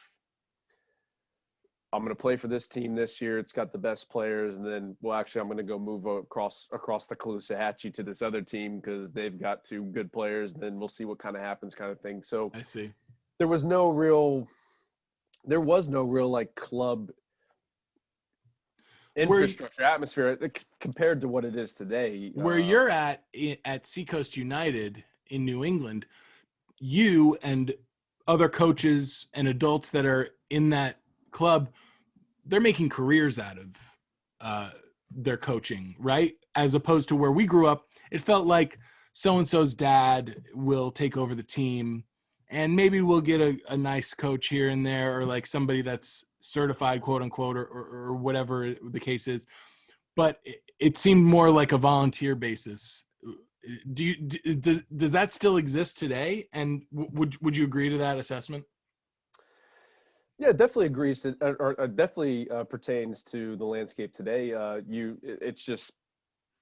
I'm going to play for this team this year. It's got the best players, and then, well, actually, I'm going to go move across the Caloosahatchee to this other team because they've got two good players. And then we'll see what kind of happens, kind of thing. So I see. there was no real like club infrastructure atmosphere compared to what it is today. Where you're at Seacoast United in New England, you and other coaches and adults that are in that club, they're making careers out of their coaching, right? As opposed to where we grew up, it felt like so-and-so's dad will take over the team, and maybe we'll get a nice coach here and there, or like somebody that's certified, quote unquote, or whatever the case is. But it seemed more like a volunteer basis. Does that still exist today? And would you agree to that assessment? Yeah, it definitely agrees to, or definitely pertains to the landscape today.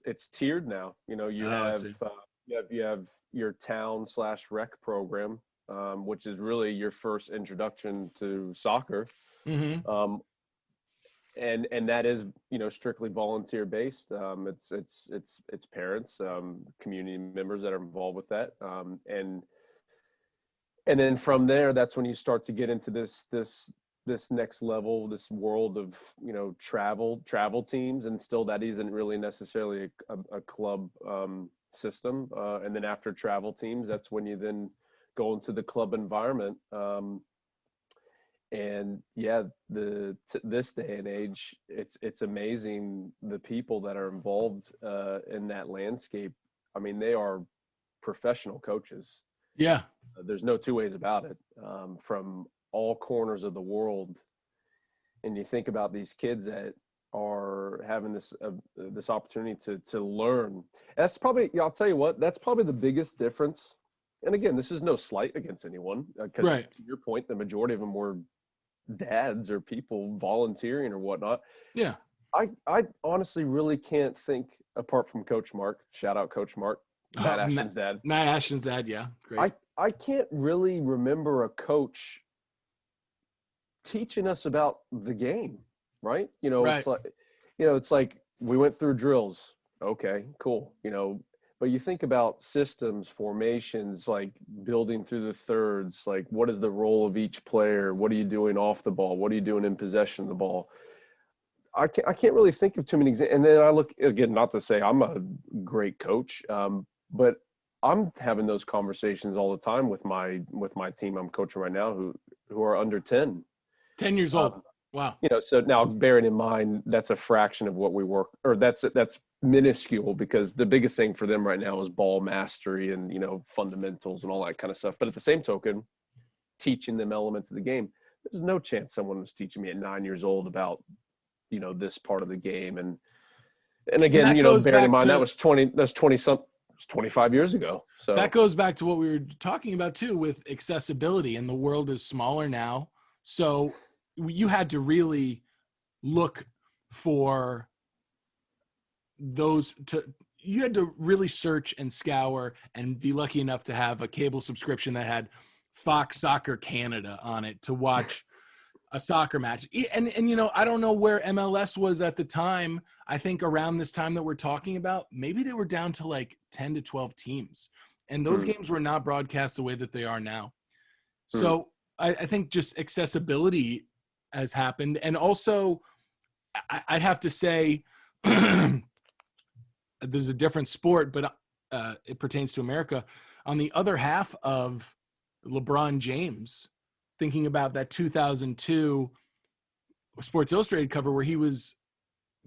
It's tiered now. You have your town/rec program, which is really your first introduction to soccer. Mm-hmm. And that is strictly volunteer based. It's parents, community members that are involved with that, and then from there, that's when you start to get into this next level, this world of travel teams, and still that isn't really necessarily a club system. And then after travel teams, that's when you then go into the club environment. And yeah, this day and age, it's amazing the people that are involved in that landscape. I mean, they are professional coaches. Yeah. There's no two ways about it. From all corners of the world, and you think about these kids that are having this opportunity to learn. That's probably, I'll tell you what, that's probably the biggest difference and again, this is no slight against anyone, because Right. to your point, the majority of them were dads or people volunteering or whatnot. Yeah. I honestly really can't think, apart from Coach Mark, shout out Coach Mark, Matt Ashton's dad. Matt Ashton's dad. Yeah. Great. I can't really remember a coach teaching us about the game, right? Right. It's like we went through drills. Okay, cool. But you think about systems, formations, like building through the thirds, like what is the role of each player? What are you doing off the ball? What are you doing in possession of the ball? I can't really think of too many examples. And then I look, again, not to say I'm a great coach, but I'm having those conversations all the time with my team I'm coaching right now, who are under 10. 10 years old. Wow. So now bearing in mind that's a fraction of what we work, or that's minuscule, because the biggest thing for them right now is ball mastery and fundamentals and all that kind of stuff. But at the same token, teaching them elements of the game, there's no chance someone was teaching me at 9 years old about this part of the game. And again, bearing in mind that's 25 years ago. So that goes back to what we were talking about too, with accessibility, and the world is smaller now. So you had to really look for you had to really search and scour and be lucky enough to have a cable subscription that had Fox Soccer Canada on it to watch a soccer match. And I don't know where MLS was at the time. I think around this time that we're talking about, maybe they were down to like 10 to 12 teams. And those games were not broadcast the way that they are now. So I think just accessibility has happened. And also, I'd have to say, there's a different sport, but it pertains to America. On the other half of LeBron James, thinking about that 2002 Sports Illustrated cover where he was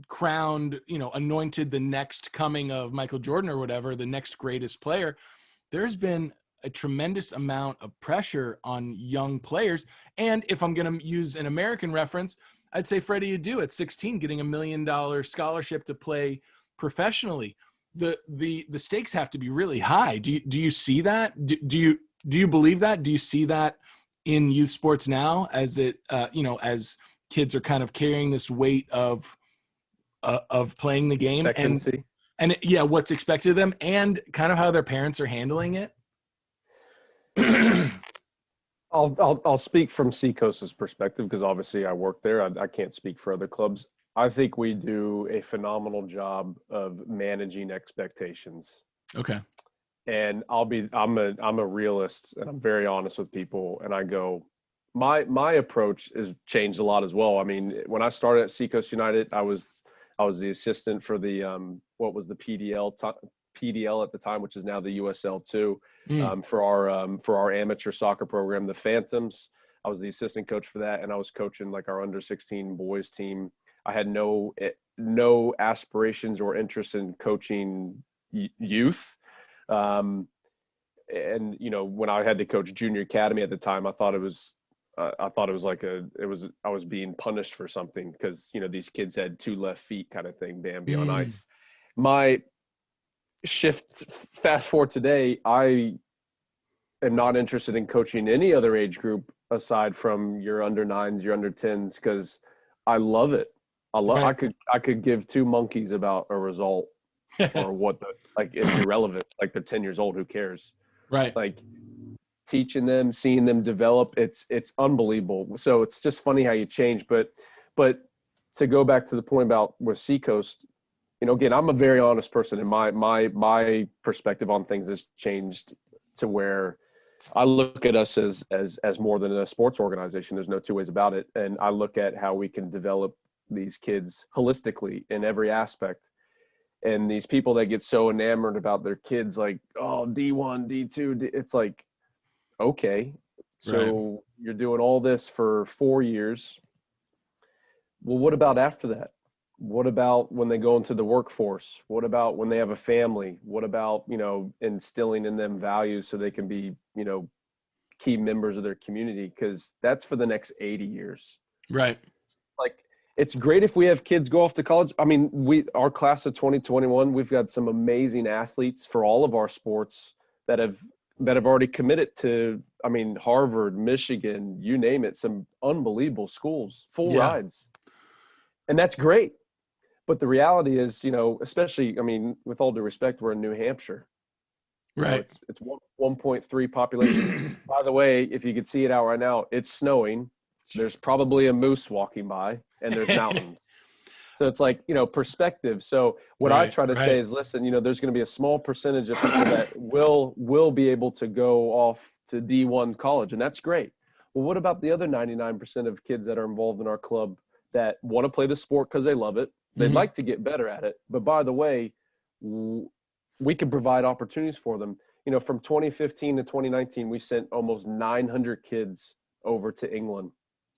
crowned, anointed the next coming of Michael Jordan or whatever, the next greatest player, there's been a tremendous amount of pressure on young players. And if I'm going to use an American reference, I'd say Freddie Adu at 16 getting $1 million scholarship to play professionally. The stakes have to be really high. Do you see that? Do you believe that? Do you see that in youth sports now, as as kids are kind of carrying this weight of playing the game and what's expected of them, and kind of how their parents are handling it? I'll speak from Seacoast's perspective, because obviously I work there. I can't speak for other clubs. I think we do a phenomenal job of managing expectations. Okay. And I'm a realist, and I'm very honest with people. And I go, my approach has changed a lot as well. I mean, when I started at Seacoast United, I was the assistant for the what was the PDL at the time, which is now the USL2, for our amateur soccer program, the Phantoms. I was the assistant coach for that, and I was coaching like our under 16 boys team. I had no aspirations or interest in coaching youth. And when I had to coach junior academy at the time, I thought it was like I was being punished for something, because these kids had 2 left feet kind of thing, Bambi on ice. My shift, fast forward today, I am not interested in coaching any other age group aside from your under 9s, your under 10s, because I love it. I could give 2 monkeys about a result or what it's irrelevant. Like, they're 10 years old, who cares? Right. Like, teaching them, seeing them develop, it's unbelievable. So it's just funny how you change. But to go back to the point about with Seacoast, again, I'm a very honest person, and my perspective on things has changed to where I look at us as more than a sports organization. There's no 2 ways about it. And I look at how we can develop these kids holistically in every aspect. And these people that get so enamored about their kids, like, oh, D1, D2, it's like, okay, so You're doing all this for 4 years. Well, what about after that? What about when they go into the workforce? What about when they have a family? What about, instilling in them values so they can be, key members of their community? Because that's for the next 80 years. Right. Like, it's great if we have kids go off to college. I mean, our class of 2021, we've got some amazing athletes for all of our sports that have that have already committed to, I mean, Harvard, Michigan, you name it, some unbelievable schools, full Yeah. rides. And that's great. But the reality is, especially, I mean, with all due respect, we're in New Hampshire. Right. It's 1.3 population. By the way, if you could see it out right now, it's snowing. There's probably a moose walking by, and there's mountains. So it's like, perspective. So what I try to say is, listen, there's going to be a small percentage of people that will be able to go off to D1 college, and that's great. Well, what about the other 99% of kids that are involved in our club that want to play the sport because they love it? They'd like to get better at it. But by the way, we could provide opportunities for them. From 2015 to 2019, we sent almost 900 kids over to England.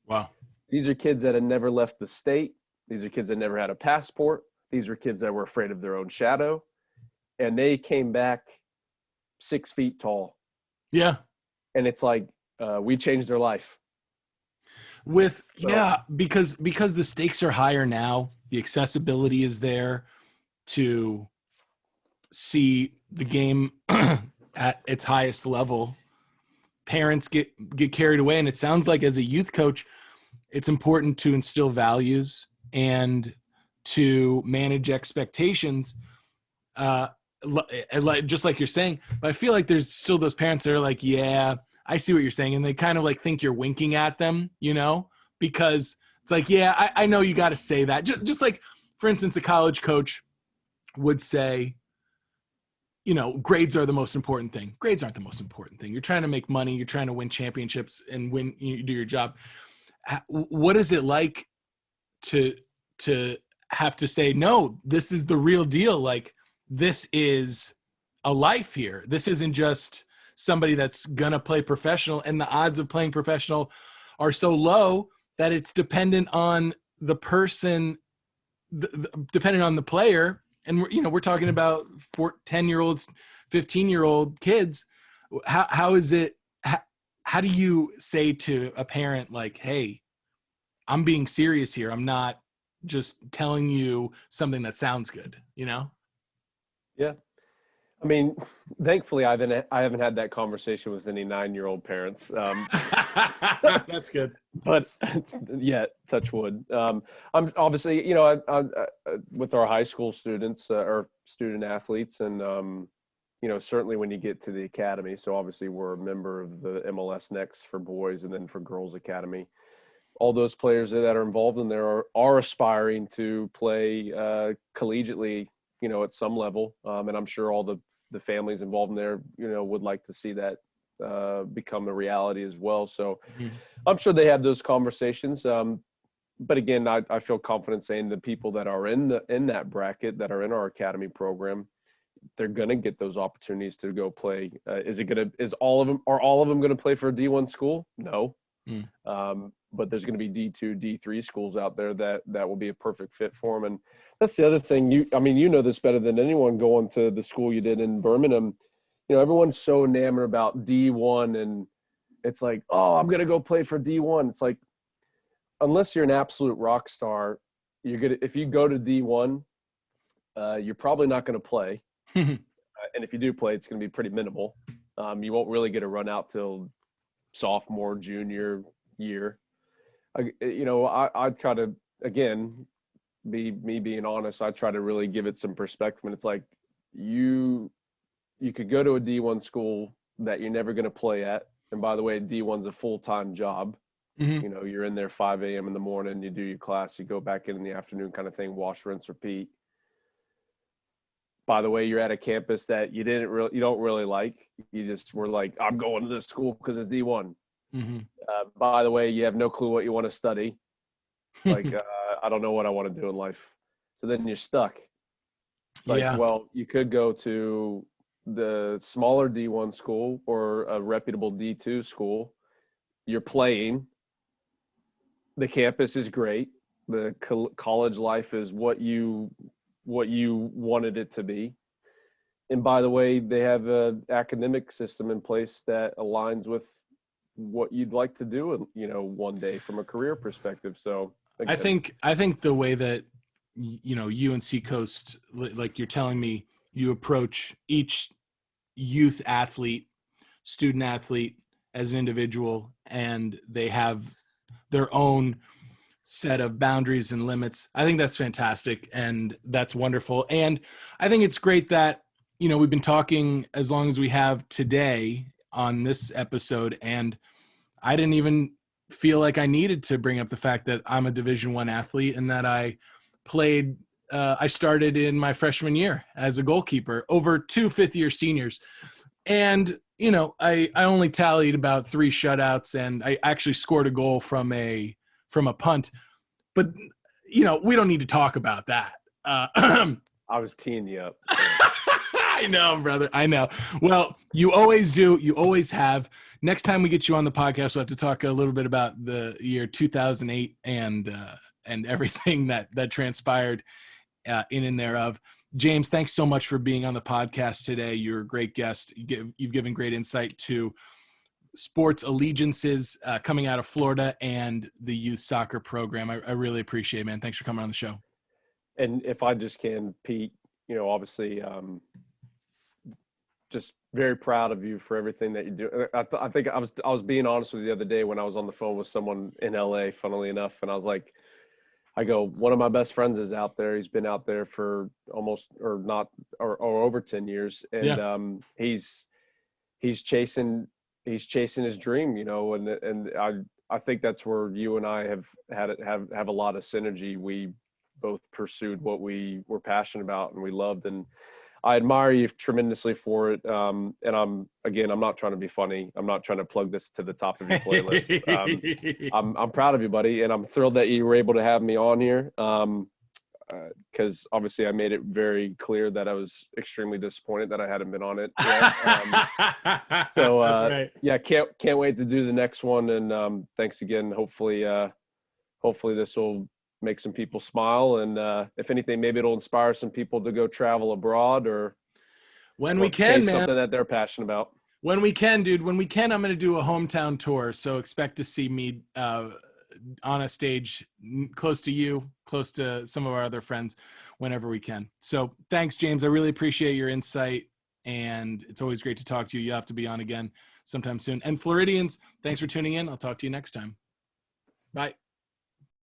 Wow. These are kids that had never left the state. These are kids that never had a passport. These are kids that were afraid of their own shadow. And they came back 6 feet tall. Yeah. And it's like, we changed their life. Because the stakes are higher now, the accessibility is there to see the game at its highest level. Parents get carried away. And it sounds like as a youth coach, it's important to instill values and to manage expectations, just like you're saying. But I feel like there's still those parents that are like, yeah, I see what you're saying. And they kind of like think you're winking at them, because it's like, yeah, I know you got to say that. Just like, for instance, a college coach would say, grades are the most important thing. Grades aren't the most important thing. You're trying to make money. You're trying to win championships and you do your job. What is it like to have to say, no, this is the real deal? Like, this is a life here. This isn't just somebody that's going to play professional, and the odds of playing professional are so low that it's dependent on the person, dependent on the player. And we're talking about 10-year-olds, 15-year-old kids. How is it? How do you say to a parent like, hey, I'm being serious here. I'm not just telling you something that sounds good, Yeah. I mean, thankfully, I haven't had that conversation with any 9-year-old parents. That's good. But yeah, touch wood. I'm obviously, with our high school students or student athletes, and certainly when you get to the academy. So obviously, we're a member of the MLS Next for boys, and then for girls academy. All those players that are involved in there are aspiring to play collegiately, at some level. And I'm sure all the families involved in there, would like to see that become a reality as well. So I'm sure they have those conversations. But again, I feel confident saying the people that are in that bracket, that are in our academy program, they're going to get those opportunities to go play. Are all of them going to play for a D1 school? No. But there's going to be D2, D3 schools out there that will be a perfect fit for them. And that's the other thing. You know this better than anyone, going to the school you did in Birmingham. Everyone's so enamored about D1, and it's like, oh, I'm going to go play for D1. It's like, unless you're an absolute rock star, if you go to D1, you're probably not going to play. And if you do play, it's going to be pretty minimal. You won't really get a run out till sophomore, junior year. I'd try to, again, me being honest, I try to really give it some perspective. And it's like, you could go to a D1 school that you're never going to play at. And by the way, D1's a full-time job. You're in there 5 a.m. in the morning, you do your class, you go back in the afternoon kind of thing, wash, rinse, repeat. By the way, you're at a campus that you don't really like. You just were like, I'm going to this school because it's D1. By the way, you have no clue what you want to study. It's like, I don't know what I want to do in life. So then you're stuck. It's like, well, you could go to the smaller D1 school or a reputable D2 school. You're playing. The campus is great. The college life is what you wanted it to be. And by the way, they have an academic system in place that aligns with what you'd like to do, one day from a career perspective. So again, I think the way that, you and Seacoast, like you're telling me, you approach each youth athlete student athlete as an individual, and they have their own set of boundaries and limits. I think that's fantastic, and that's wonderful. And I think it's great that, we've been talking as long as we have today on this episode, and I didn't even feel like I needed to bring up the fact that I'm a Division I athlete and that I started in my freshman year as a goalkeeper over 2 fifth-year seniors. And, I only tallied about 3 shutouts, and I actually scored a goal from a punt. But, we don't need to talk about that. I was teeing you up. I know, brother. I know. Well, you always do. You always have. Next time we get you on the podcast, we'll have to talk a little bit about the year 2008 and everything that transpired in and thereof. James, thanks so much for being on the podcast today. You're a great guest. You've given great insight to sports allegiances coming out of Florida and the youth soccer program. I really appreciate it, man. Thanks for coming on the show. And if I just can, Pete, obviously just very proud of you for everything that you do. I think I was being honest with you the other day when I was on the phone with someone in LA, funnily enough. And I was like, one of my best friends is out there. He's been out there for almost or over 10 years. And he's chasing his dream, and I think that's where you and I have a lot of synergy. We both pursued what we were passionate about and we loved, and I admire you tremendously for it. And I'm not trying to be funny. I'm not trying to plug this to the top of your playlist. I'm proud of you, buddy. And I'm thrilled that you were able to have me on here. Because obviously I made it very clear that I was extremely disappointed that I hadn't been on it yet. So That's right. Yeah, can't wait to do the next one. And thanks again. Hopefully this will make some people smile, and if anything, maybe it'll inspire some people to go travel abroad or when we can, man. Something that they're passionate about. When we can, dude. When we can, I'm going to do a hometown tour. So expect to see me on a stage close to you, close to some of our other friends, whenever we can. So thanks, James. I really appreciate your insight, and it's always great to talk to you. You have to be on again sometime soon. And Floridians, thanks for tuning in. I'll talk to you next time. Bye.